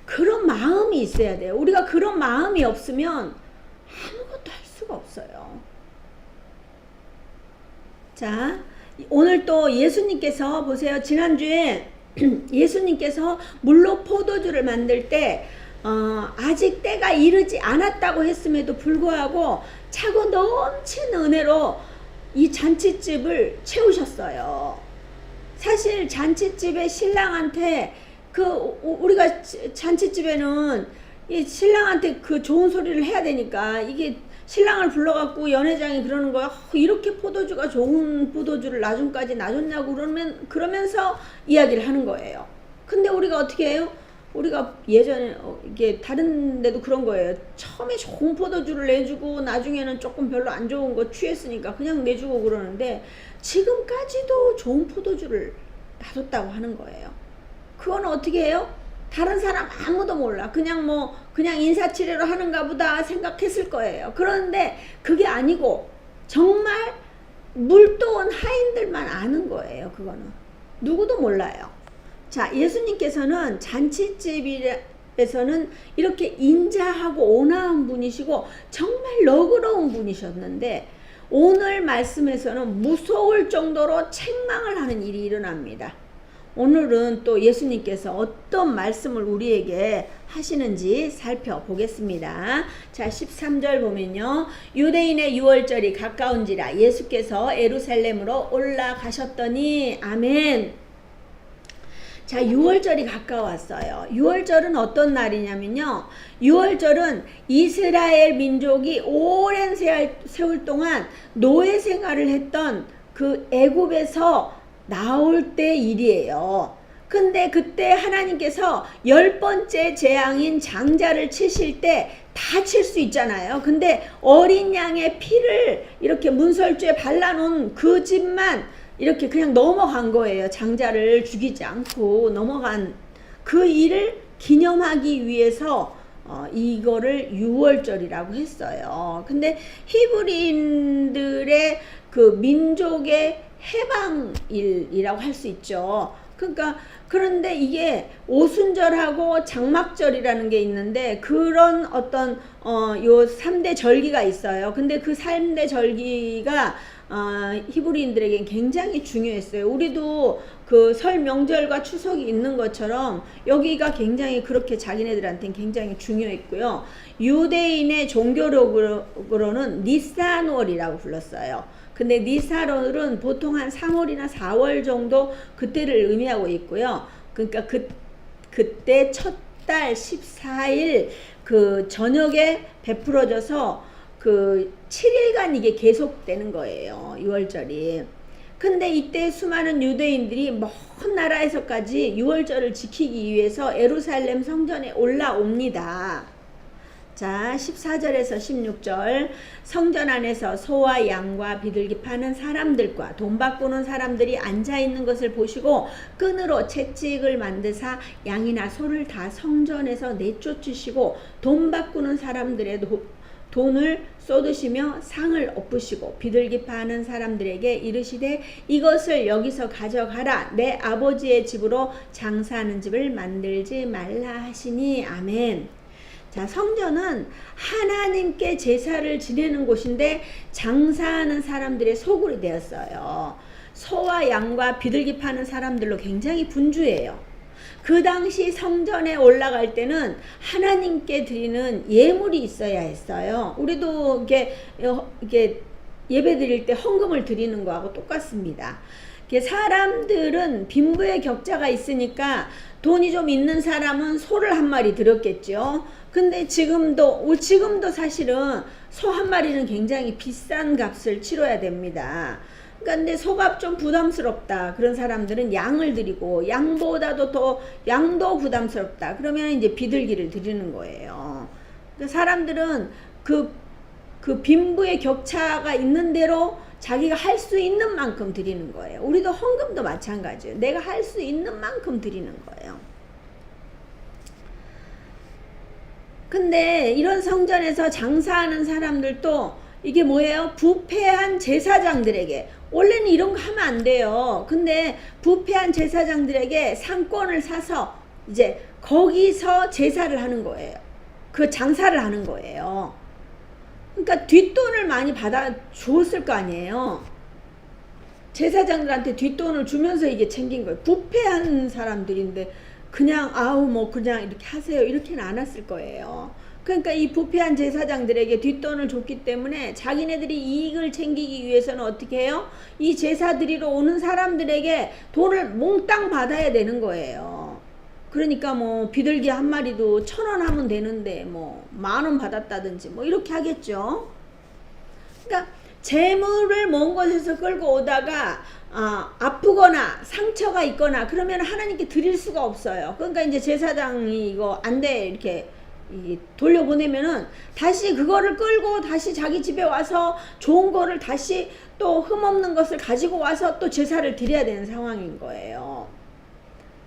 그런 마음이 있어야 돼요. 우리가 그런 마음이 없으면 아무것도 할 수가 없어요. 자, 오늘 또 예수님께서 보세요. 지난주에 예수님께서 물로 포도주를 만들 때 아직 때가 이르지 않았다고 했음에도 불구하고 차고 넘치는 은혜로 이 잔치집을 채우셨어요. 사실 잔치집에 신랑한테 우리가 잔치집에는 이 신랑한테 그 좋은 소리를 해야 되니까 이게 신랑을 불러갖고 연회장이 그러는 거야. 이렇게 포도주가 좋은 포도주를 나중까지 놔줬냐고 그러면서 이야기를 하는 거예요. 근데 우리가 어떻게 해요? 우리가 예전에 이게 다른 데도 그런 거예요. 처음에 좋은 포도주를 내주고 나중에는 조금 별로 안 좋은 거 취했으니까 그냥 내주고 그러는데 지금까지도 좋은 포도주를 놔뒀다고 하는 거예요. 그건 어떻게 해요? 다른 사람 아무도 몰라. 그냥 인사치레로 하는가 보다 생각했을 거예요. 그런데 그게 아니고 정말 물도온 하인들만 아는 거예요. 그거는 누구도 몰라요. 자, 예수님께서는 잔치집에서는 이렇게 인자하고 온화한 분이시고 정말 너그러운 분이셨는데 오늘 말씀에서는 무서울 정도로 책망을 하는 일이 일어납니다. 오늘은 또 예수님께서 어떤 말씀을 우리에게 하시는지 살펴보겠습니다. 자, 13절 보면요. 유대인의 유월절이 가까운지라 예수께서 예루살렘으로 올라가셨더니 아멘. 자, 6월절이 가까웠어요. 6월절은 어떤 날이냐면요. 6월절은 이스라엘 민족이 오랜 세월 동안 노예 생활을 했던 그 애굽에서 나올 때 일이에요. 근데 그때 하나님께서 10번째 재앙인 장자를 치실 때 다 칠 수 있잖아요. 근데 어린 양의 피를 이렇게 문설주에 발라놓은 그 집만 이렇게 그냥 넘어간 거예요. 장자를 죽이지 않고 넘어간 그 일을 기념하기 위해서 이거를 6월절이라고 했어요. 근데 히브리인들의 그 민족의 해방일이라고 할 수 있죠. 그런데 이게 오순절하고 장막절이라는 게 있는데 그런 어떤 요 3대 절기가 있어요. 근데 그 3대 절기가 히브리인들에게 굉장히 중요했어요. 우리도 그 설 명절과 추석이 있는 것처럼 여기가 굉장히 그렇게 자기네들한테는 굉장히 중요했고요. 유대인의 종교력으로는 니산월이라고 불렀어요. 근데 니산월은 보통 한 3월이나 4월 정도 그때를 의미하고 있고요. 그러니까 그때 첫 달 14일 그 저녁에 베풀어져서 그 7일간 이게 계속되는 거예요. 6월절이. 근데 이때 수많은 유대인들이 먼 나라에서까지 6월절을 지키기 위해서 예루살렘 성전에 올라옵니다. 자, 14절에서 16절. 성전 안에서 소와 양과 비둘기 파는 사람들과 돈 바꾸는 사람들이 앉아있는 것을 보시고 끈으로 채찍을 만드사 양이나 소를 다 성전에서 내쫓으시고 돈 바꾸는 사람들의 돈을 쏟으시며 상을 엎으시고 비둘기 파는 사람들에게 이르시되 이것을 여기서 가져가라. 내 아버지의 집으로 장사하는 집을 만들지 말라 하시니 아멘. 자, 성전은 하나님께 제사를 지내는 곳인데 장사하는 사람들의 소굴이 되었어요. 소와 양과 비둘기 파는 사람들로 굉장히 분주해요. 그 당시 성전에 올라갈 때는 하나님께 드리는 예물이 있어야 했어요. 우리도 이게 예배 드릴 때 헌금을 드리는 거하고 똑같습니다. 사람들은 빈부의 격차가 있으니까 돈이 좀 있는 사람은 소를 한 마리 드렸겠죠. 근데 지금도 사실은 소 한 마리는 굉장히 비싼 값을 치러야 됩니다. 근데 소가 좀 부담스럽다. 그런 사람들은 양을 드리고 양보다도 더 양도 부담스럽다. 그러면 이제 비둘기를 드리는 거예요. 사람들은 그 빈부의 격차가 있는 대로 자기가 할 수 있는 만큼 드리는 거예요. 우리도 헌금도 마찬가지예요. 내가 할 수 있는 만큼 드리는 거예요. 근데 이런 성전에서 장사하는 사람들도 이게 뭐예요? 부패한 제사장들에게, 원래는 이런 거 하면 안 돼요. 근데 부패한 제사장들에게 상권을 사서 이제 거기서 제사를 하는 거예요. 그 장사를 하는 거예요. 그러니까 뒷돈을 많이 받아 줬을 거 아니에요. 제사장들한테 뒷돈을 주면서 이게 챙긴 거예요. 부패한 사람들인데 그냥 아우 뭐 그냥 이렇게 하세요 이렇게는 안 했을 거예요. 그러니까 이 부패한 제사장들에게 뒷돈을 줬기 때문에 자기네들이 이익을 챙기기 위해서는 어떻게 해요? 이 제사 드리러 오는 사람들에게 돈을 몽땅 받아야 되는 거예요. 그러니까 뭐 비둘기 한 마리도 1,000원 하면 되는데 뭐 10,000원 받았다든지 뭐 이렇게 하겠죠. 그러니까 재물을 먼 곳에서 끌고 오다가 아프거나 상처가 있거나 그러면 하나님께 드릴 수가 없어요. 그러니까 이제 제사장이 이거 안 돼 이렇게 돌려보내면은 다시 그거를 끌고 다시 자기 집에 와서 좋은 거를 다시 또 흠없는 것을 가지고 와서 또 제사를 드려야 되는 상황인 거예요.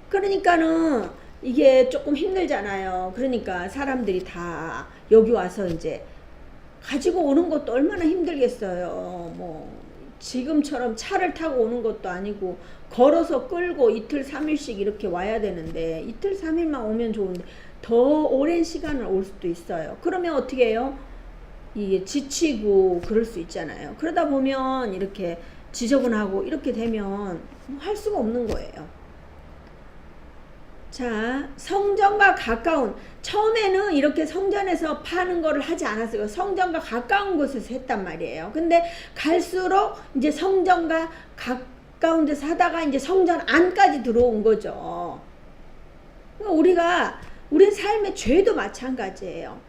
그러니까는 이게 조금 힘들잖아요. 그러니까 사람들이 다 여기 와서 이제 가지고 오는 것도 얼마나 힘들겠어요. 뭐 지금처럼 차를 타고 오는 것도 아니고 걸어서 끌고 이틀 3일씩 이렇게 와야 되는데 이틀 3일만 오면 좋은데 더 오랜 시간을 올 수도 있어요. 그러면 어떻게 해요? 이게 지치고 그럴 수 있잖아요. 그러다 보면 이렇게 지저분하고 이렇게 되면 할 수가 없는 거예요. 자, 성전과 가까운, 처음에는 이렇게 성전에서 파는 거를 하지 않았어요. 성전과 가까운 곳에서 했단 말이에요. 근데 갈수록 이제 성전과 가까운 데서 하다가 이제 성전 안까지 들어온 거죠. 우리 삶의 죄도 마찬가지예요.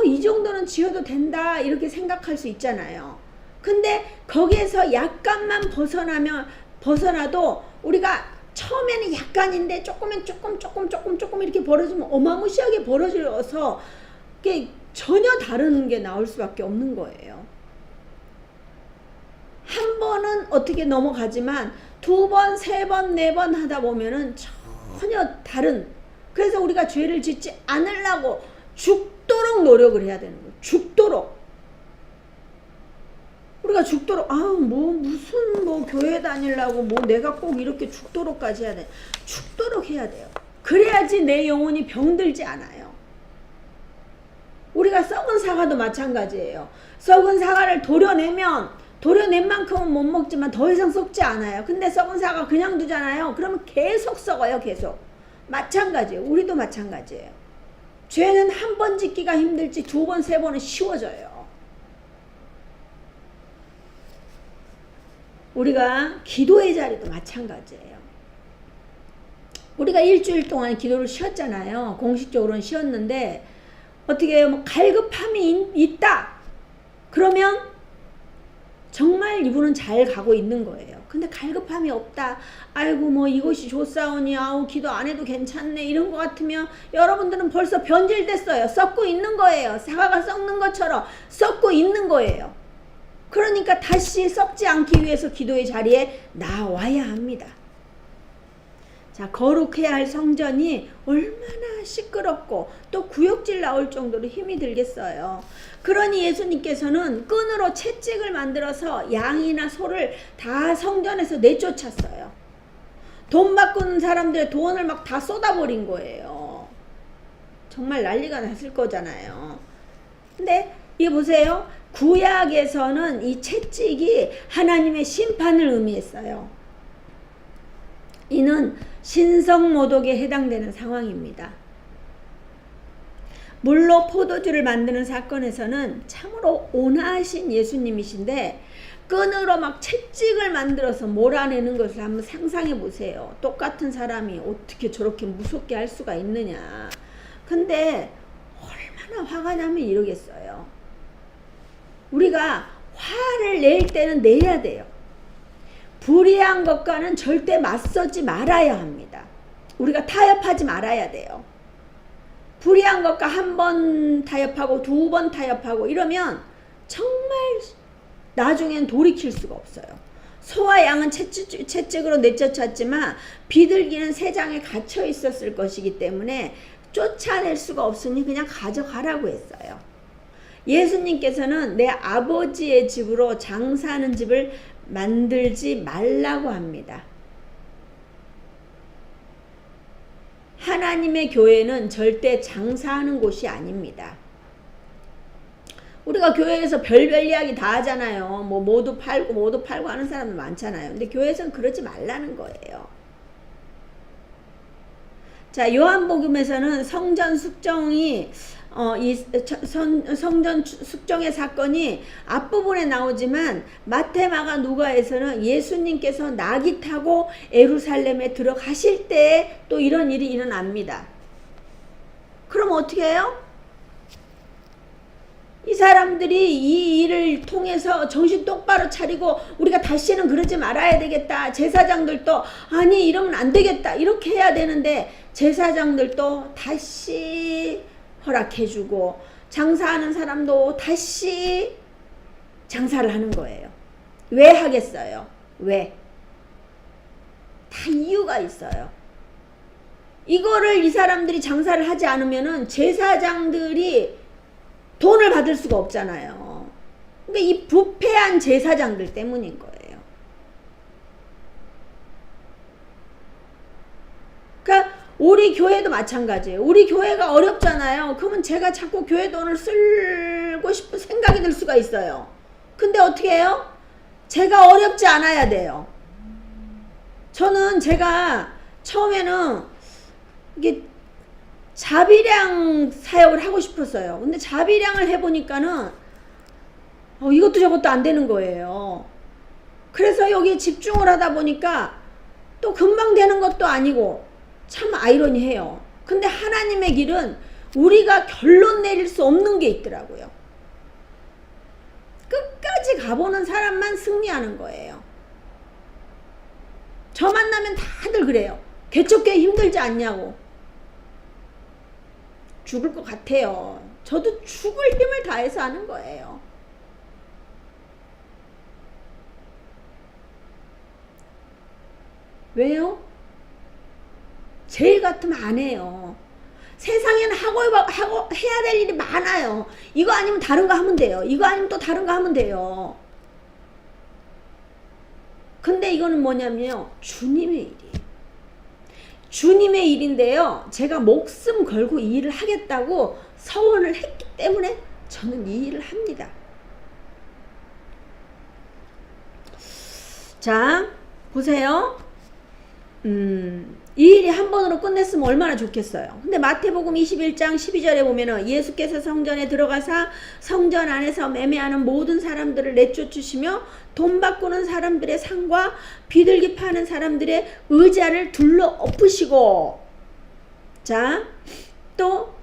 이 정도는 지어도 된다 이렇게 생각할 수 있잖아요. 근데 거기에서 약간만 벗어나도 우리가 처음에는 약간인데 조금은 조금 이렇게 벌어지면 어마무시하게 벌어져서 이게 전혀 다른 게 나올 수밖에 없는 거예요. 한 번은 어떻게 넘어가지만 2번, 3번, 4번 하다 보면은 전혀 다른, 그래서 우리가 죄를 짓지 않으려고 죽도록 노력을 해야 되는 거예요. 죽도록. 우리가 죽도록 무슨 교회 다니려고 내가 꼭 이렇게 죽도록까지 해야 돼. 죽도록 해야 돼요. 그래야지 내 영혼이 병들지 않아요. 우리가 썩은 사과도 마찬가지예요. 썩은 사과를 도려낸 만큼은 못 먹지만 더 이상 썩지 않아요. 근데 썩은 사과 그냥 두잖아요. 그러면 계속 썩어요. 계속. 마찬가지예요. 우리도 마찬가지예요. 죄는 한 번 짓기가 힘들지 2번, 3번은 쉬워져요. 우리가 기도의 자리도 마찬가지예요. 우리가 일주일 동안 기도를 쉬었잖아요. 공식적으로는 쉬었는데 어떻게 해요? 갈급함이 있다. 그러면 정말 이분은 잘 가고 있는 거예요. 근데 갈급함이 없다. 아이고 이것이 좋사오니 기도 안 해도 괜찮네 이런 것 같으면 여러분들은 벌써 변질됐어요. 썩고 있는 거예요. 사과가 썩는 것처럼 썩고 있는 거예요. 그러니까 다시 썩지 않기 위해서 기도의 자리에 나와야 합니다. 자, 거룩해야 할 성전이 얼마나 시끄럽고 또 구역질 나올 정도로 힘이 들겠어요. 그러니 예수님께서는 끈으로 채찍을 만들어서 양이나 소를 다 성전에서 내쫓았어요. 돈 바꾸는 사람들의 돈을 막 다 쏟아버린 거예요. 정말 난리가 났을 거잖아요. 근데 이게 보세요. 구약에서는 이 채찍이 하나님의 심판을 의미했어요. 이는 신성모독에 해당되는 상황입니다. 물로 포도주를 만드는 사건에서는 참으로 온화하신 예수님이신데 끈으로 막 채찍을 만들어서 몰아내는 것을 한번 상상해 보세요. 똑같은 사람이 어떻게 저렇게 무섭게 할 수가 있느냐. 근데 얼마나 화가 나면 이러겠어요. 우리가 화를 낼 때는 내야 돼요. 불의한 것과는 절대 맞서지 말아야 합니다. 우리가 타협하지 말아야 돼요. 불의한 것과 1번 타협하고 2번 타협하고 이러면 정말 나중엔 돌이킬 수가 없어요. 소와 양은 채찍으로 내쫓았지만 비둘기는 새장에 갇혀 있었을 것이기 때문에 쫓아낼 수가 없으니 그냥 가져가라고 했어요. 예수님께서는 내 아버지의 집으로 장사하는 집을 만들지 말라고 합니다. 하나님의 교회는 절대 장사하는 곳이 아닙니다. 우리가 교회에서 별별 이야기 다 하잖아요. 뭐 모두 팔고 하는 사람들 많잖아요. 근데 교회에서는 그러지 말라는 거예요. 자, 요한복음에서는 성전 숙정이 성전 숙정의 사건이 앞부분에 나오지만 마태, 마가, 누가에서는 예수님께서 나귀 타고 예루살렘에 들어가실 때 또 이런 일이 일어납니다. 그럼 어떻게 해요? 이 사람들이 이 일을 통해서 정신 똑바로 차리고 우리가 다시는 그러지 말아야 되겠다. 제사장들도 아니 이러면 안 되겠다. 이렇게 해야 되는데 제사장들도 다시 허락해주고 장사하는 사람도 다시 장사를 하는 거예요. 왜 하겠어요? 왜? 다 이유가 있어요. 이거를 이 사람들이 장사를 하지 않으면은 제사장들이 돈을 받을 수가 없잖아요. 그러니까 이 부패한 제사장들 때문인 거예요. 그러니까 우리 교회도 마찬가지예요. 우리 교회가 어렵잖아요. 그러면 제가 자꾸 교회 돈을 쓰고 싶은 생각이 들 수가 있어요. 근데 어떻게 해요? 제가 어렵지 않아야 돼요. 저는 제가 처음에는 이게 자비량 사역을 하고 싶었어요. 근데 자비량을 해보니까는 이것도 저것도 안 되는 거예요. 그래서 여기에 집중을 하다 보니까 또 금방 되는 것도 아니고 참 아이러니해요. 근데 하나님의 길은 우리가 결론 내릴 수 없는 게 있더라고요. 끝까지 가보는 사람만 승리하는 거예요. 저 만나면 다들 그래요. 개척교회 힘들지 않냐고. 죽을 것 같아요. 저도 죽을 힘을 다해서 하는 거예요. 왜요? 제 일 같으면 안 해요. 세상에는 하고 해야 될 일이 많아요. 이거 아니면 다른 거 하면 돼요. 이거 아니면 또 다른 거 하면 돼요. 근데 이거는 뭐냐면요. 주님의 일이에요. 주님의 일인데요. 제가 목숨 걸고 이 일을 하겠다고 서원을 했기 때문에 저는 이 일을 합니다. 자, 보세요. 이 일이 한 번으로 끝냈으면 얼마나 좋겠어요. 근데 마태복음 21장 12절에 보면은 예수께서 성전에 들어가사 성전 안에서 매매하는 모든 사람들을 내쫓으시며 돈 바꾸는 사람들의 상과 비둘기 파는 사람들의 의자를 둘러 엎으시고, 자, 또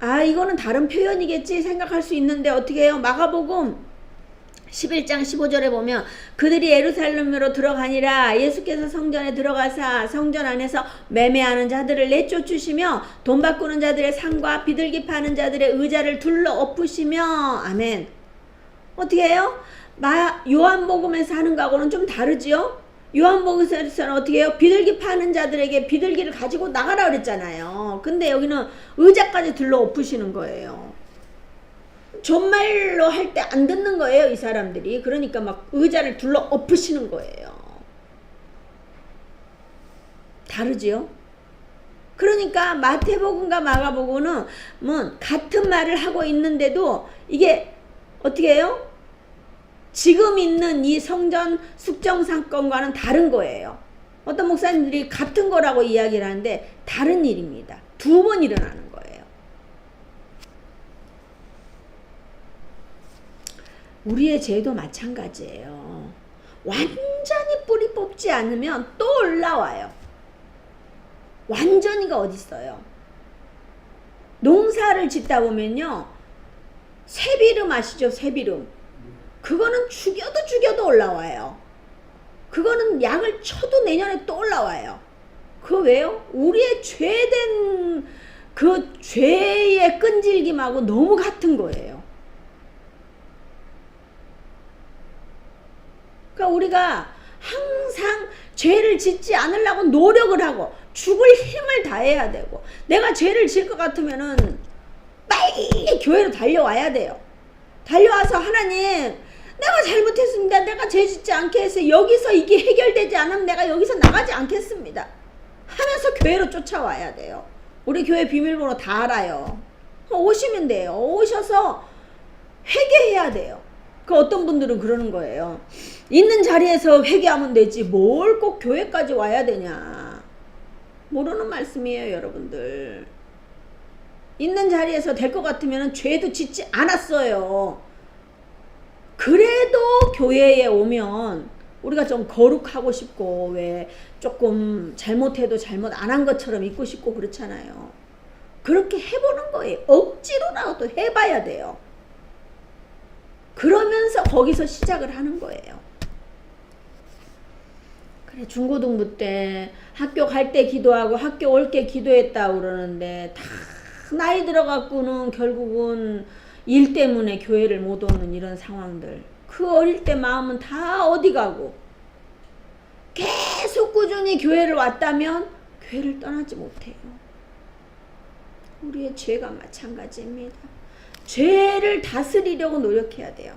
이거는 다른 표현이겠지 생각할 수 있는데 어떻게 해요? 마가복음 11장 15절에 보면 그들이 예루살렘으로 들어가니라. 예수께서 성전에 들어가사 성전 안에서 매매하는 자들을 내쫓으시며 돈 바꾸는 자들의 상과 비둘기 파는 자들의 의자를 둘러 엎으시며. 아멘. 어떻게 해요? 요한복음에서 하는 거하고는 좀 다르지요? 요한복음에서는 어떻게 해요? 비둘기 파는 자들에게 비둘기를 가지고 나가라 그랬잖아요. 근데 여기는 의자까지 둘러 엎으시는 거예요. 존말로 할 때 안 듣는 거예요, 이 사람들이. 그러니까 막 의자를 둘러 엎으시는 거예요. 다르지요? 그러니까 마태복음과 마가복음은 같은 말을 하고 있는데도 이게 어떻게 해요? 지금 있는 이 성전 숙정 사건과는 다른 거예요. 어떤 목사님들이 같은 거라고 이야기를 하는데 다른 일입니다. 두 번 일어나는 거예요. 우리의 죄도 마찬가지예요. 완전히 뿌리 뽑지 않으면 또 올라와요. 완전히가 어딨어요. 농사를 짓다 보면요. 새비름 아시죠? 새비름. 그거는 죽여도 올라와요. 그거는 약을 쳐도 내년에 또 올라와요. 그거 왜요? 우리의 죄된 그 죄의 끈질김하고 너무 같은 거예요. 그러니까 우리가 항상 죄를 짓지 않으려고 노력을 하고 죽을 힘을 다해야 되고, 내가 죄를 질 것 같으면은 빨리 교회로 달려와야 돼요. 달려와서 하나님, 내가 잘못했습니다. 내가 죄 짓지 않게 해서 여기서 이게 해결되지 않으면 내가 여기서 나가지 않겠습니다 하면서 교회로 쫓아와야 돼요. 우리 교회 비밀번호 다 알아요. 오시면 돼요. 오셔서 회개해야 돼요. 그 어떤 분들은 그러는 거예요. 있는 자리에서 회개하면 되지 뭘 꼭 교회까지 와야 되냐. 모르는 말씀이에요, 여러분들. 있는 자리에서 될 것 같으면 죄도 짓지 않았어요. 그래도 교회에 오면 우리가 좀 거룩하고 싶고 왜 조금 잘못해도 잘못 안 한 것처럼 있고 싶고 그렇잖아요. 그렇게 해보는 거예요. 억지로라도 해봐야 돼요. 그러면서 거기서 시작을 하는 거예요. 그래, 중고등부 때 학교 갈 때 기도하고 학교 올 때 기도했다고 그러는데 다 나이 들어갖고는 결국은 일 때문에 교회를 못 오는 이런 상황들. 그 어릴 때 마음은 다 어디 가고 계속 꾸준히 교회를 왔다면 교회를 떠나지 못해요. 우리의 죄가 마찬가지입니다. 죄를 다스리려고 노력해야 돼요.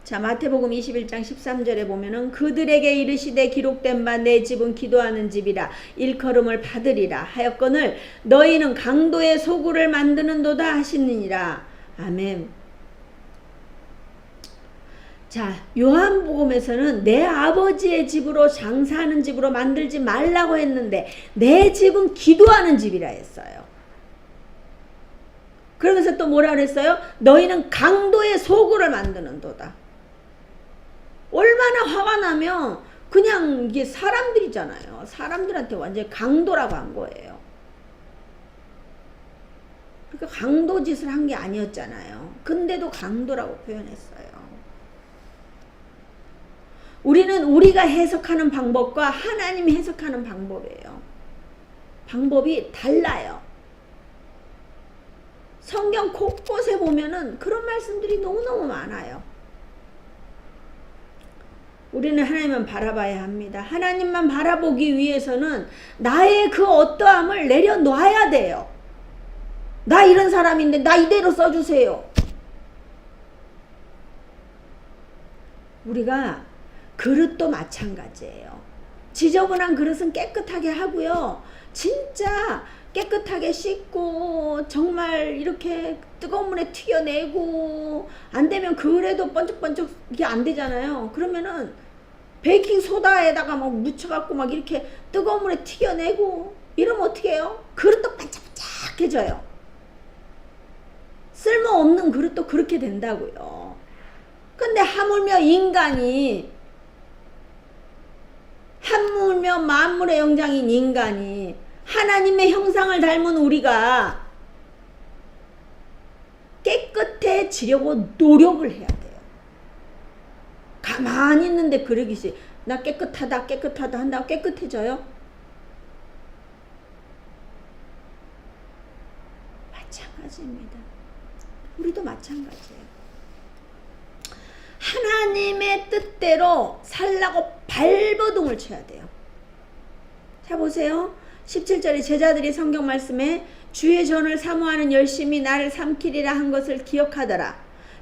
자, 마태복음 21장 13절에 보면은 그들에게 이르시되 기록된 바 내 집은 기도하는 집이라 일컬음을 받으리라 하였거늘 너희는 강도의 소굴을 만드는도다 하시느니라. 아멘. 자, 요한복음에서는 내 아버지의 집으로 장사하는 집으로 만들지 말라고 했는데 내 집은 기도하는 집이라 했어요. 그러면서 또 뭐라 그랬어요? 너희는 강도의 소굴을 만드는도다. 얼마나 화가 나면 그냥 이게 사람들이잖아요. 사람들한테 완전히 강도라고 한 거예요. 그러니까 강도 짓을 한 게 아니었잖아요. 근데도 강도라고 표현했어요. 우리는 우리가 해석하는 방법과 하나님이 해석하는 방법이에요. 방법이 달라요. 성경 곳곳에 보면은 그런 말씀들이 너무너무 많아요. 우리는 하나님만 바라봐야 합니다. 하나님만 바라보기 위해서는 나의 그 어떠함을 내려놔야 돼요. 나 이런 사람인데 나 이대로 써주세요. 우리가 그릇도 마찬가지예요. 지저분한 그릇은 깨끗하게 하고요. 진짜 깨끗하게 씻고 정말 이렇게 뜨거운 물에 튀겨내고 안 되면 그래도 번쩍번쩍 이게 안 되잖아요. 그러면은 베이킹 소다에다가 막 묻혀갖고 막 이렇게 뜨거운 물에 튀겨내고 이러면 어떻게 해요? 그릇도 반짝반짝해져요. 쓸모없는 그릇도 그렇게 된다고요. 근데 하물며 인간이 하물며 만물의 영장인 인간이 하나님의 형상을 닮은 우리가 깨끗해지려고 노력을 해야 돼요. 가만히 있는데 그러기시 나 깨끗하다 깨끗하다 한다고 깨끗해져요? 마찬가지입니다. 우리도 마찬가지예요. 하나님의 뜻대로 살라고 발버둥을 쳐야 돼요. 자, 보세요. 17절에 제자들이 성경 말씀에 주의 전을 사모하는 열심히 나를 삼키리라 한 것을 기억하더라.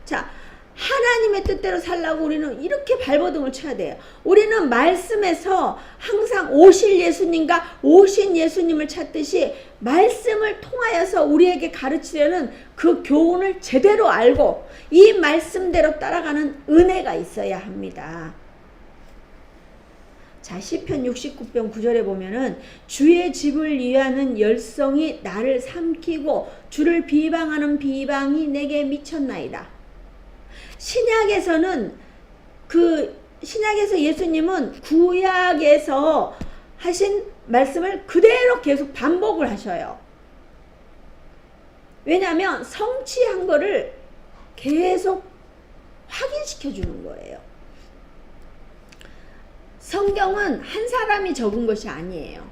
자, 하나님의 뜻대로 살라고 우리는 이렇게 발버둥을 쳐야 돼요. 우리는 말씀에서 항상 오실 예수님과 오신 예수님을 찾듯이 말씀을 통하여서 우리에게 가르치려는 그 교훈을 제대로 알고 이 말씀대로 따라가는 은혜가 있어야 합니다. 자, 시편 69편 9절에 보면은 주의 집을 위하는 열성이 나를 삼키고 주를 비방하는 비방이 내게 미쳤나이다. 신약에서는 신약에서 예수님은 구약에서 하신 말씀을 그대로 계속 반복을 하셔요. 왜냐하면 성취한 거를 계속 확인시켜 주는 거예요. 성경은 한 사람이 적은 것이 아니에요.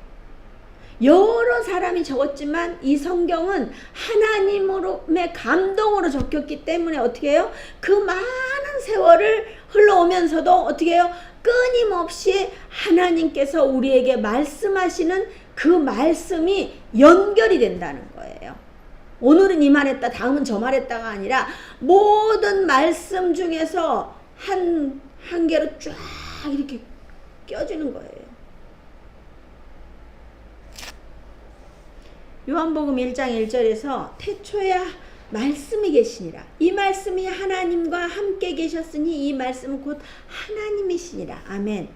여러 사람이 적었지만 이 성경은 하나님의 감동으로 적혔기 때문에 어떻게 해요? 그 많은 세월을 흘러오면서도 어떻게 해요? 끊임없이 하나님께서 우리에게 말씀하시는 그 말씀이 연결이 된다는 거예요. 오늘은 이 말했다, 다음은 저 말했다가 아니라 모든 말씀 중에서 한 개로 쫙 이렇게 껴지는 거예요. 요한복음 1장 1절에서 태초에 말씀이 계시니라. 이 말씀이 하나님과 함께 계셨으니 이 말씀은 곧 하나님이시니라. 아멘.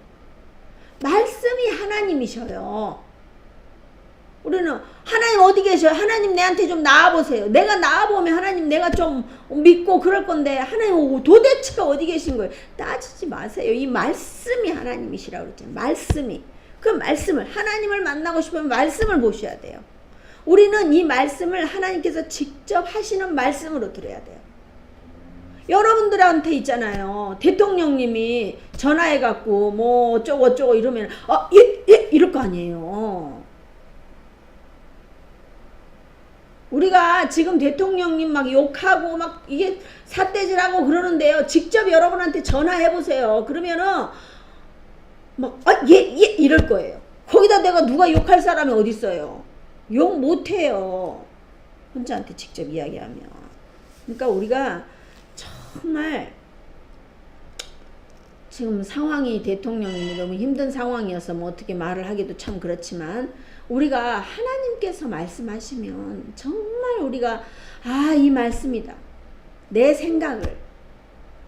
말씀이 하나님이셔요. 우리는 하나님 어디 계셔요? 하나님 내한테 좀 나와보세요. 내가 나와보면 하나님 내가 좀 믿고 그럴 건데 하나님 도대체 어디 계신 거예요? 따지지 마세요. 이 말씀이 하나님이시라고 그랬잖아요. 말씀이. 그 말씀을, 하나님을 만나고 싶으면 말씀을 보셔야 돼요. 우리는 이 말씀을 하나님께서 직접 하시는 말씀으로 들어야 돼요. 여러분들한테 있잖아요. 대통령님이 전화해갖고 뭐 어쩌고 이러면 예 이럴 거 아니에요. 우리가 지금 대통령님 막 욕하고 막 이게 삿대질하고 그러는데요. 직접 여러분한테 전화해보세요. 그러면은 막 예 이럴 거예요. 거기다 내가 누가 욕할 사람이 어디 있어요. 욕 못해요. 혼자한테 직접 이야기하면. 그러니까 우리가 정말 지금 상황이 대통령님이 너무 힘든 상황이어서 뭐 어떻게 말을 하기도 참 그렇지만 우리가 하나님께서 말씀하시면 정말 우리가 이 말씀이다. 내 생각을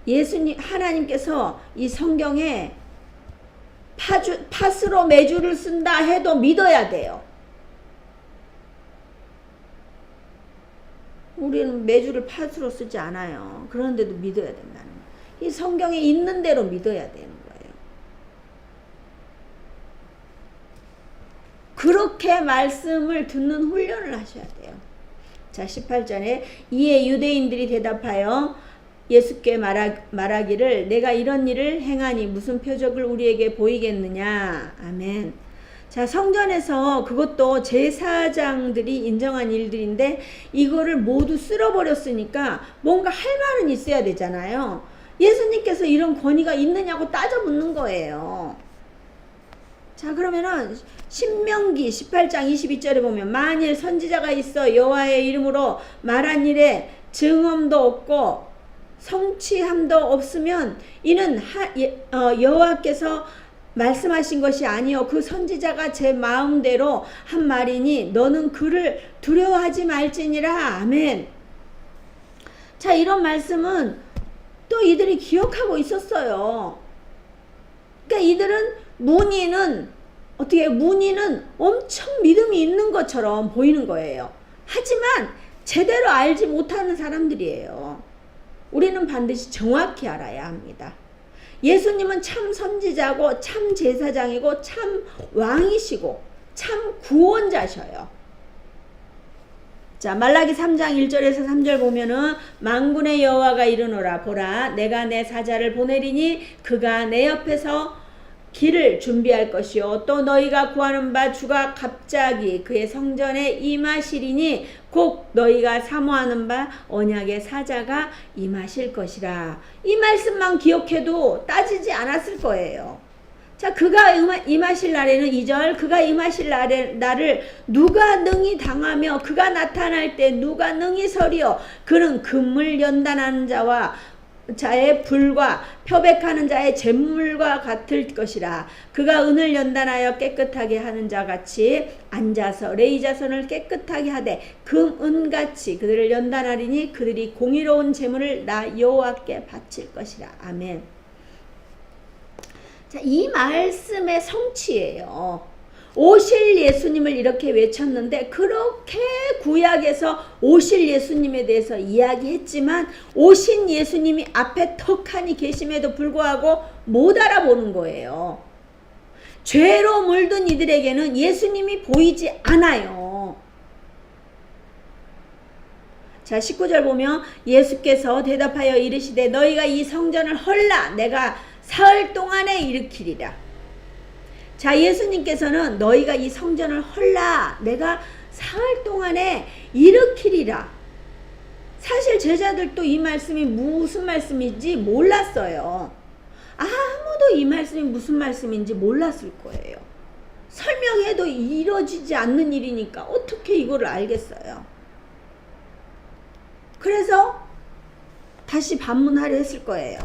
예수님 하나님께서 이 성경에 팥으로 메주를 쓴다 해도 믿어야 돼요. 우리는 메주를 팥으로 쓰지 않아요. 그런데도 믿어야 된다는 거예요. 이 성경에 있는 대로 믿어야 되는 거예요. 그렇게 말씀을 듣는 훈련을 하셔야 돼요. 자, 18절에 이에 유대인들이 대답하여 예수께 말하기를 내가 이런 일을 행하니 무슨 표적을 우리에게 보이겠느냐. 아멘. 자, 성전에서 그것도 제사장들이 인정한 일들인데 이거를 모두 쓸어버렸으니까 뭔가 할 말은 있어야 되잖아요. 예수님께서 이런 권위가 있느냐고 따져 묻는 거예요. 자, 그러면은 신명기 18장 22절에 보면 만일 선지자가 있어 여호와의 이름으로 말한 일에 증언도 없고 성취함도 없으면 이는 여호와께서 말씀하신 것이 아니요 그 선지자가 제 마음대로 한 말이니 너는 그를 두려워하지 말지니라. 아멘. 자, 이런 말씀은 또 이들이 기억하고 있었어요. 그러니까 이들은 문의는 엄청 믿음이 있는 것처럼 보이는 거예요. 하지만 제대로 알지 못하는 사람들이에요. 우리는 반드시 정확히 알아야 합니다. 예수님은 참 선지자고 참 제사장이고 참 왕이시고 참 구원자셔요. 자, 말라기 3장 1절에서 3절 보면은 만군의 여호와가 이르노라 보라 내가 내 사자를 보내리니 그가 내 옆에서 길을 준비할 것이요 또 너희가 구하는 바 주가 갑자기 그의 성전에 임하시리니 곧 너희가 사모하는 바 언약의 사자가 임하실 것이라. 이 말씀만 기억해도 따지지 않았을 거예요. 자, 그가 임하실 날에는 2절 그가 임하실 날을 누가 능히 당하며 그가 나타날 때 누가 능히 서리요 그는 금을 연단하는 자의 불과 표백하는 자의 잿물과 같을 것이라. 그가 은을 연단하여 깨끗하게 하는 자 같이 앉아서 레이자손을 깨끗하게 하되 금 은같이 그들을 연단하리니 그들이 공의로운 제물을 나 여호와께 바칠 것이라. 아멘. 자, 이 말씀의 성취예요. 오실 예수님을 이렇게 외쳤는데 그렇게 구약에서 오실 예수님에 대해서 이야기했지만 오신 예수님이 앞에 턱하니 계심에도 불구하고 못 알아보는 거예요. 죄로 물든 이들에게는 예수님이 보이지 않아요. 자, 19절 보면 예수께서 대답하여 이르시되 너희가 이 성전을 헐라 내가 사흘 동안에 일으키리라. 자, 예수님께서는 너희가 이 성전을 헐라 내가 사흘 동안에 일으키리라. 사실 제자들도 이 말씀이 무슨 말씀인지 몰랐어요. 아무도 이 말씀이 무슨 말씀인지 몰랐을 거예요. 설명해도 이루어지지 않는 일이니까 어떻게 이거를 알겠어요. 그래서 다시 반문하려 했을 거예요.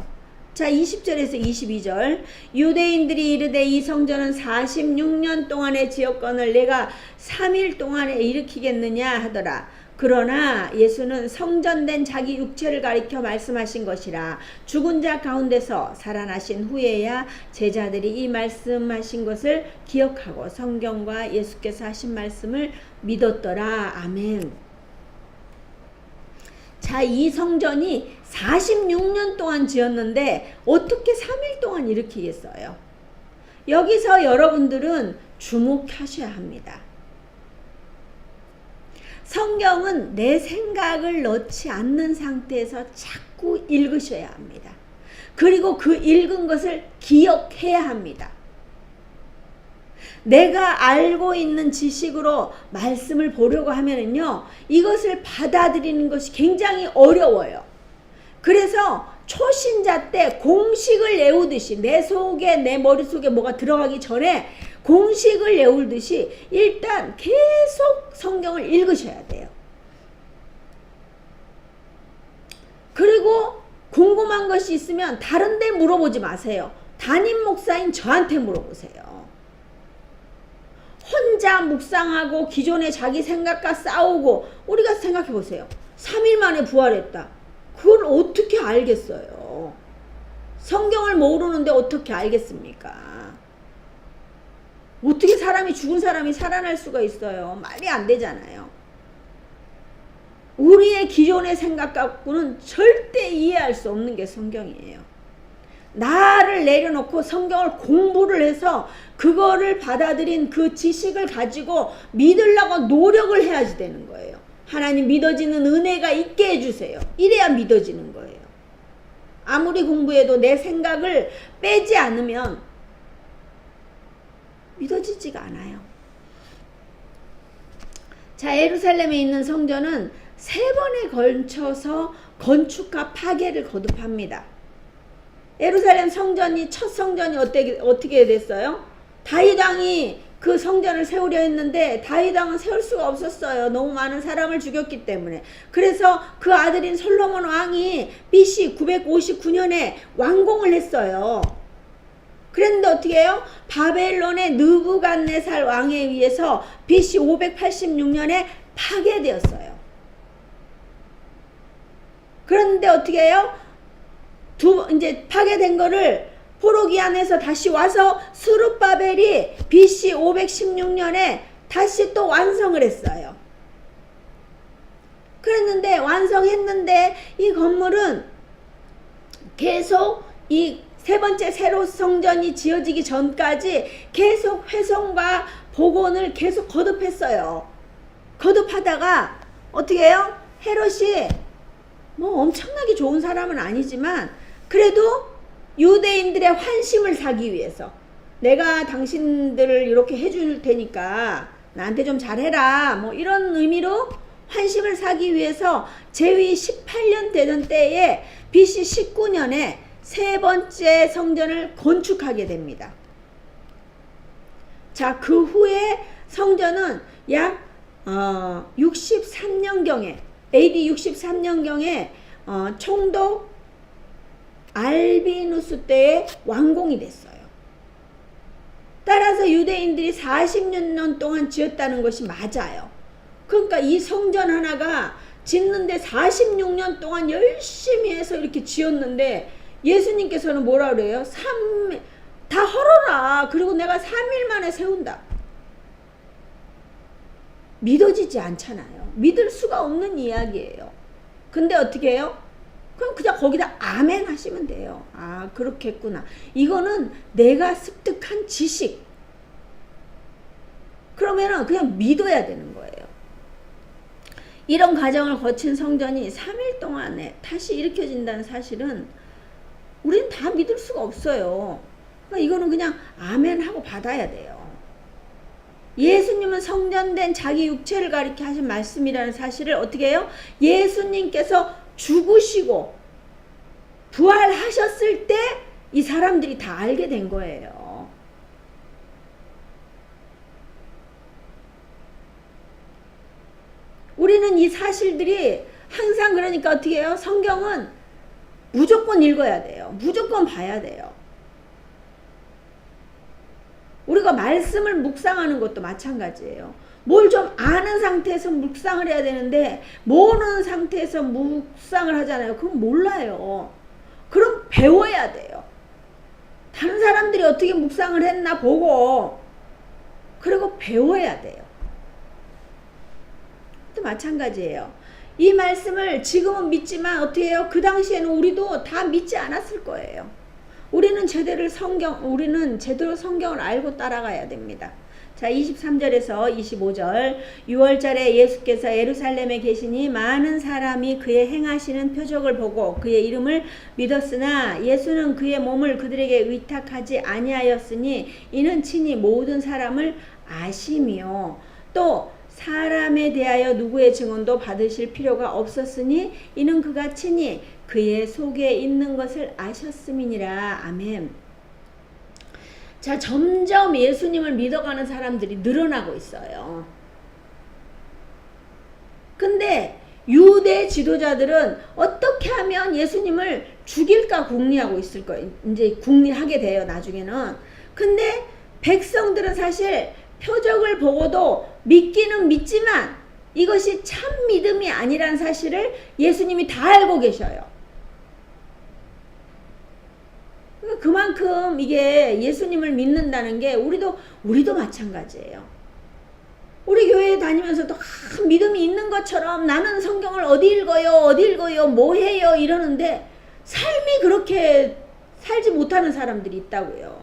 자, 20절에서 22절. 유대인들이 이르되 이 성전은 46년 동안의 지역권을 내가 3일 동안에 일으키겠느냐 하더라. 그러나 예수는 성전된 자기 육체를 가리켜 말씀하신 것이라. 죽은 자 가운데서 살아나신 후에야 제자들이 이 말씀하신 것을 기억하고 성경과 예수께서 하신 말씀을 믿었더라. 아멘. 자, 이 성전이 46년 동안 지었는데 어떻게 3일 동안 일으키겠어요? 여기서 여러분들은 주목하셔야 합니다. 성경은 내 생각을 넣지 않는 상태에서 자꾸 읽으셔야 합니다. 그리고 그 읽은 것을 기억해야 합니다. 내가 알고 있는 지식으로 말씀을 보려고 하면은요, 이것을 받아들이는 것이 굉장히 어려워요. 그래서 초신자 때 공식을 외우듯이 내 속에, 내 머릿속에 뭐가 들어가기 전에 공식을 외우듯이 일단 계속 성경을 읽으셔야 돼요. 그리고 궁금한 것이 있으면 다른 데 물어보지 마세요. 담임 목사인 저한테 물어보세요. 혼자 묵상하고 기존의 자기 생각과 싸우고, 우리가 생각해 보세요. 3일 만에 부활했다. 그걸 어떻게 알겠어요? 성경을 모르는데 어떻게 알겠습니까? 어떻게 죽은 사람이 살아날 수가 있어요? 말이 안 되잖아요. 우리의 기존의 생각 갖고는 절대 이해할 수 없는 게 성경이에요. 나를 내려놓고 성경을 공부를 해서 그거를 받아들인 그 지식을 가지고 믿으려고 노력을 해야지 되는 거예요. 하나님 믿어지는 은혜가 있게 해주세요. 이래야 믿어지는 거예요. 아무리 공부해도 내 생각을 빼지 않으면 믿어지지가 않아요. 자, 예루살렘에 있는 성전은 3번에 걸쳐서 건축과 파괴를 거듭합니다. 예루살렘 성전이, 첫 성전이 어떻게 됐어요? 다윗 왕이 그 성전을 세우려 했는데 다윗 왕은 세울 수가 없었어요. 너무 많은 사람을 죽였기 때문에. 그래서 그 아들인 솔로몬 왕이 BC 959년에 완공을 했어요. 그런데 어떻게 해요? 바벨론의 느부갓네살 왕에 의해서 BC 586년에 파괴되었어요. 그런데 어떻게 해요? 이제 파괴된 거를 포로기안에서 다시 와서 스룹바벨이 BC 516년에 다시 또 완성을 했어요. 그랬는데 완성했는데 이 건물은 계속 이 3번째 새로 성전이 지어지기 전까지 계속 훼손과 복원을 계속 거듭했어요. 거듭하다가 어떻게 해요? 헤롯이 뭐 엄청나게 좋은 사람은 아니지만 그래도 유대인들의 환심을 사기 위해서 내가 당신들을 이렇게 해줄 테니까 나한테 좀 잘해라, 뭐 이런 의미로 환심을 사기 위해서 제위 18년 되던 때에 BC 19년에 3번째 성전을 건축하게 됩니다. 자, 그 후에 성전은 약 63년경에 AD 63년경에 총독 알비누스 때에 완공이 됐어요. 따라서 유대인들이 40년 동안 지었다는 것이 맞아요. 그러니까 이 성전 하나가 짓는데 46년 동안 열심히 해서 이렇게 지었는데 예수님께서는 뭐라 그래요? 다 헐어라. 그리고 내가 3일 만에 세운다. 믿어지지 않잖아요. 믿을 수가 없는 이야기예요. 근데 어떻게 해요? 그럼 그냥 거기다 아멘 하시면 돼요. 아, 그렇겠구나. 이거는 내가 습득한 지식. 그러면은 그냥 믿어야 되는 거예요. 이런 과정을 거친 성전이 3일 동안에 다시 일으켜진다는 사실은 우리는 다 믿을 수가 없어요. 그러니까 이거는 그냥 아멘 하고 받아야 돼요. 예수님은 성전된 자기 육체를 가리켜 하신 말씀이라는 사실을 어떻게 해요? 예수님께서 죽으시고 부활하셨을 때 이 사람들이 다 알게 된 거예요. 우리는 이 사실들이 항상 그러니까 어떻게 해요? 성경은 무조건 읽어야 돼요. 무조건 봐야 돼요. 우리가 말씀을 묵상하는 것도 마찬가지예요. 뭘 좀 아는 상태에서 묵상을 해야 되는데 모르는 상태에서 묵상을 하잖아요. 그건 몰라요. 그럼 배워야 돼요. 다른 사람들이 어떻게 묵상을 했나 보고 그리고 배워야 돼요. 또 마찬가지예요. 이 말씀을 지금은 믿지만 어떻게 해요? 그 당시에는 우리도 다 믿지 않았을 거예요. 우리는 제대로 성경을 알고 따라가야 됩니다. 자, 23절에서 25절 6월절에 예수께서 예루살렘에 계시니 많은 사람이 그의 행하시는 표적을 보고 그의 이름을 믿었으나 예수는 그의 몸을 그들에게 위탁하지 아니하였으니 이는 친히 모든 사람을 아시며 또 사람에 대하여 누구의 증언도 받으실 필요가 없었으니 이는 그가 친히 그의 속에 있는 것을 아셨음이니라. 아멘. 자, 점점 예수님을 믿어가는 사람들이 늘어나고 있어요. 근데 유대 지도자들은 어떻게 하면 예수님을 죽일까 궁리하고 있을 거예요. 이제 궁리하게 돼요, 나중에는. 근데 백성들은 사실 표적을 보고도 믿기는 믿지만 이것이 참 믿음이 아니라는 사실을 예수님이 다 알고 계셔요. 그만큼 이게 예수님을 믿는다는 게 우리도 마찬가지예요. 우리 교회에 다니면서도 믿음이 있는 것처럼 나는 성경을 어디 읽어요, 뭐 해요 이러는데 삶이 그렇게 살지 못하는 사람들이 있다고요.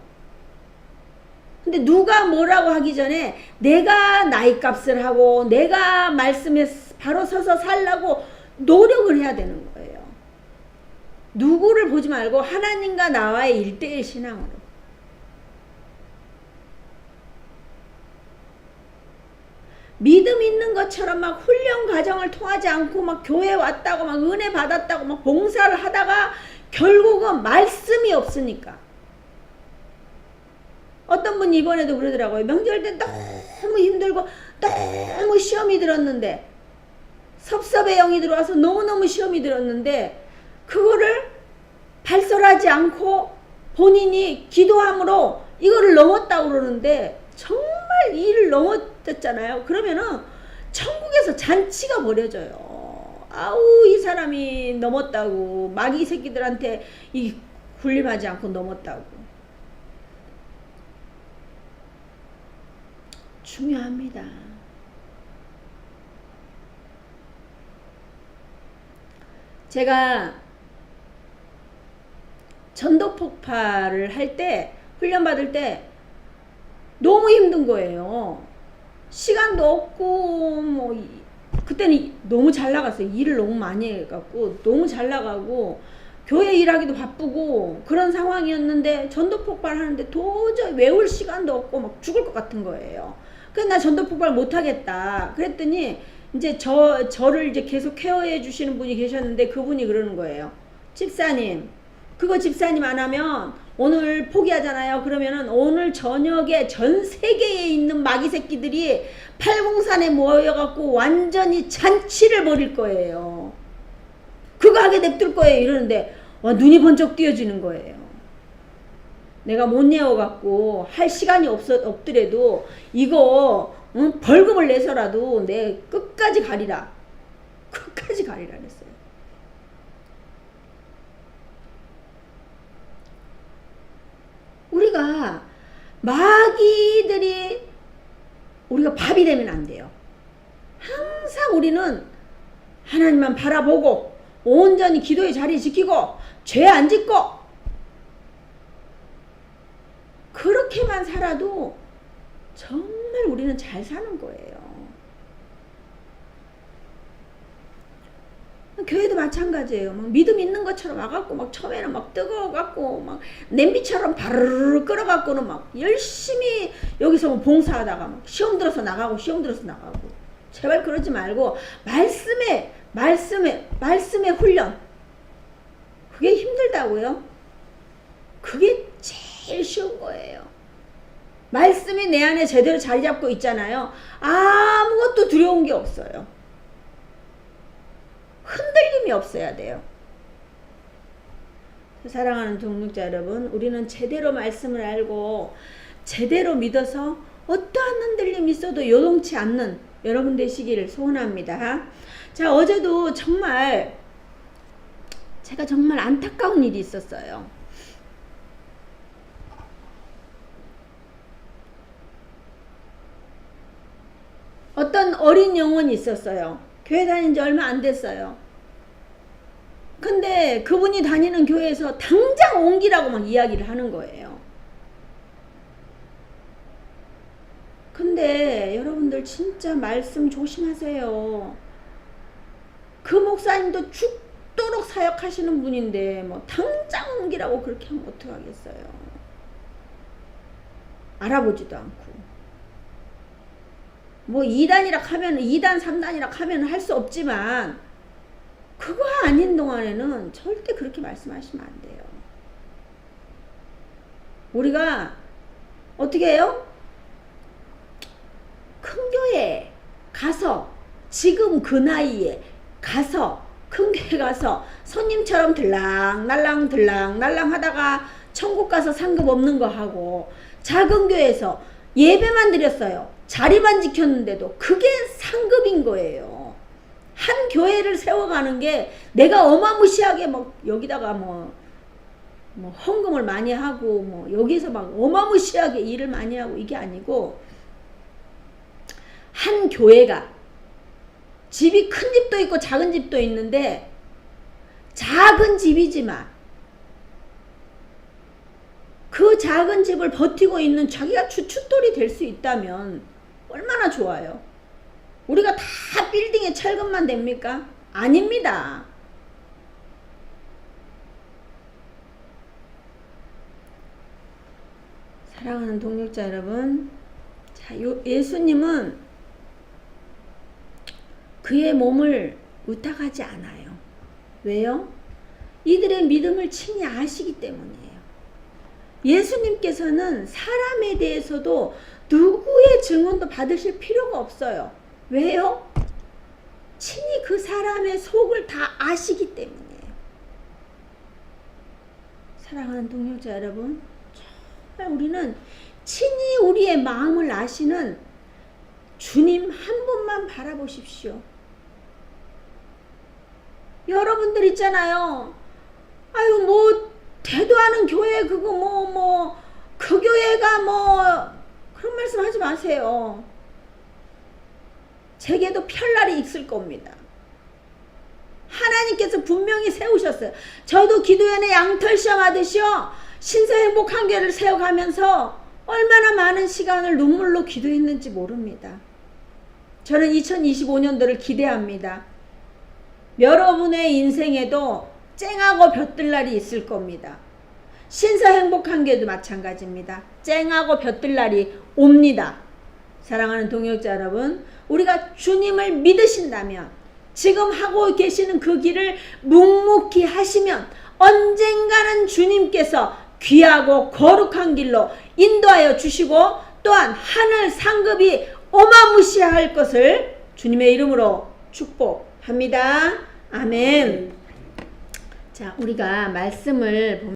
근데 누가 뭐라고 하기 전에 내가 나이 값을 하고 내가 말씀에 바로 서서 살라고 노력을 해야 되는 거예요. 누구를 보지 말고 하나님과 나와의 일대일 신앙으로. 믿음 있는 것처럼 막 훈련 과정을 통하지 않고 막 교회 왔다고 막 은혜 받았다고 막 봉사를 하다가 결국은 말씀이 없으니까. 어떤 분이 이번에도 그러더라고요. 명절 때 너무 힘들고 너무 시험이 들었는데 섭섭의 영이 들어와서 너무너무 시험이 들었는데 그거를 발설하지 않고 본인이 기도함으로 이거를 넘었다고 그러는데 정말 일을 넘었잖아요. 그러면은 천국에서 잔치가 벌여져요. 아우 이 사람이 넘었다고 마귀 새끼들한테 이 군림하지 않고 넘었다고. 중요합니다. 제가 전도 폭발을 할 때 훈련 받을 때 너무 힘든 거예요. 시간도 없고 뭐 그때는 너무 잘 나갔어요. 일을 너무 많이 해갖고 너무 잘 나가고 교회 일하기도 바쁘고 그런 상황이었는데 전도 폭발 하는데 도저히 외울 시간도 없고 막 죽을 것 같은 거예요. 그래서 나 전도 폭발 못하겠다 그랬더니 이제 저를 이제 계속 케어해 주시는 분이 계셨는데 그분이 그러는 거예요. 집사님, 그거 집사님 안 하면 오늘 포기하잖아요. 그러면은 오늘 저녁에 전 세계에 있는 마귀 새끼들이 팔공산에 모여갖고 완전히 잔치를 벌일 거예요. 그거 하게 냅둘 거예요. 이러는데 눈이 번쩍 띄어지는 거예요. 내가 못 외워갖고 할 시간이 없더라도 이거 벌금을 내서라도 내 끝까지 가리라. 끝까지 가리라 그랬어요. 우리가 마귀들이 우리가 밥이 되면 안 돼요. 항상 우리는 하나님만 바라보고 온전히 기도의 자리 지키고 죄 안 짓고 그렇게만 살아도 정말 우리는 잘 사는 거예요. 교회도 마찬가지예요. 막 믿음 있는 것처럼 와갖고 막 처음에는 막 뜨거워갖고 막 냄비처럼 바르르 끓어갖고는 막 열심히 여기서 뭐 봉사하다가 막 시험 들어서 나가고 제발 그러지 말고 말씀의 훈련. 그게 힘들다고요? 그게 제일 쉬운 거예요. 말씀이 내 안에 제대로 자리 잡고 있잖아요. 아무것도 두려운 게 없어요. 흔들림이 없어야 돼요. 사랑하는 동역자 여러분, 우리는 제대로 말씀을 알고 제대로 믿어서 어떠한 흔들림이 있어도 요동치 않는 여러분 되시기를 소원합니다. 자, 어제도 제가 정말 안타까운 일이 있었어요. 어떤 어린 영혼이 있었어요. 교회 다닌 지 얼마 안 됐어요. 근데 그분이 다니는 교회에서 당장 옮기라고 막 이야기를 하는 거예요. 근데 여러분들 진짜 말씀 조심하세요. 그 목사님도 죽도록 사역하시는 분인데 뭐 당장 옮기라고 그렇게 하면 어떡하겠어요. 알아보지도 않고. 뭐 2단이라 하면 2단 3단이라 하면 할 수 없지만 그거 아닌 동안에는 절대 그렇게 말씀하시면 안 돼요. 우리가 어떻게 해요? 큰 교회에 가서 지금 그 나이에 가서 큰 교회 가서 손님처럼 들랑날랑 하다가 천국 가서 상급 없는 거 하고, 작은 교회에서 예배만 드렸어요. 자리만 지켰는데도 그게 상급인 거예요. 한 교회를 세워가는 게 내가 어마무시하게 막 여기다가 뭐 헌금을 많이 하고 뭐 여기서 막 어마무시하게 일을 많이 하고 이게 아니고, 한 교회가 집이 큰 집도 있고 작은 집도 있는데 작은 집이지만 그 작은 집을 버티고 있는 자기가 주춧돌이 될 수 있다면 얼마나 좋아요. 우리가 다 빌딩에 철근만 됩니까? 아닙니다. 사랑하는 동역자 여러분, 자, 예수님은 그의 몸을 의탁하지 않아요. 왜요? 이들의 믿음을 친히 아시기 때문이에요. 예수님께서는 사람에 대해서도 누구의 증언도 받으실 필요가 없어요. 왜요? 친히 그 사람의 속을 다 아시기 때문이에요. 사랑하는 동역자 여러분, 정말 우리는 친히 우리의 마음을 아시는 주님 한 분만 바라보십시오. 여러분들 있잖아요. 아유 뭐 대도 않은 교회 그거 그 교회가 그런 말씀 하지 마세요. 제게도 별날이 있을 겁니다. 하나님께서 분명히 세우셨어요. 저도 기도연의 양털 시험 하듯이요, 신사행복한교회를 세워가면서 얼마나 많은 시간을 눈물로 기도했는지 모릅니다. 저는 2025년도를 기대합니다. 여러분의 인생에도 쨍하고 볕들 날이 있을 겁니다. 신사행복한교회도 마찬가지입니다. 쨍하고 볕들 날이 옵니다. 사랑하는 동역자 여러분, 우리가 주님을 믿으신다면, 지금 하고 계시는 그 길을 묵묵히 하시면 언젠가는 주님께서 귀하고 거룩한 길로 인도하여 주시고, 또한 하늘 상급이 어마무시할 것을 주님의 이름으로 축복합니다. 아멘. 자, 우리가 말씀을 보면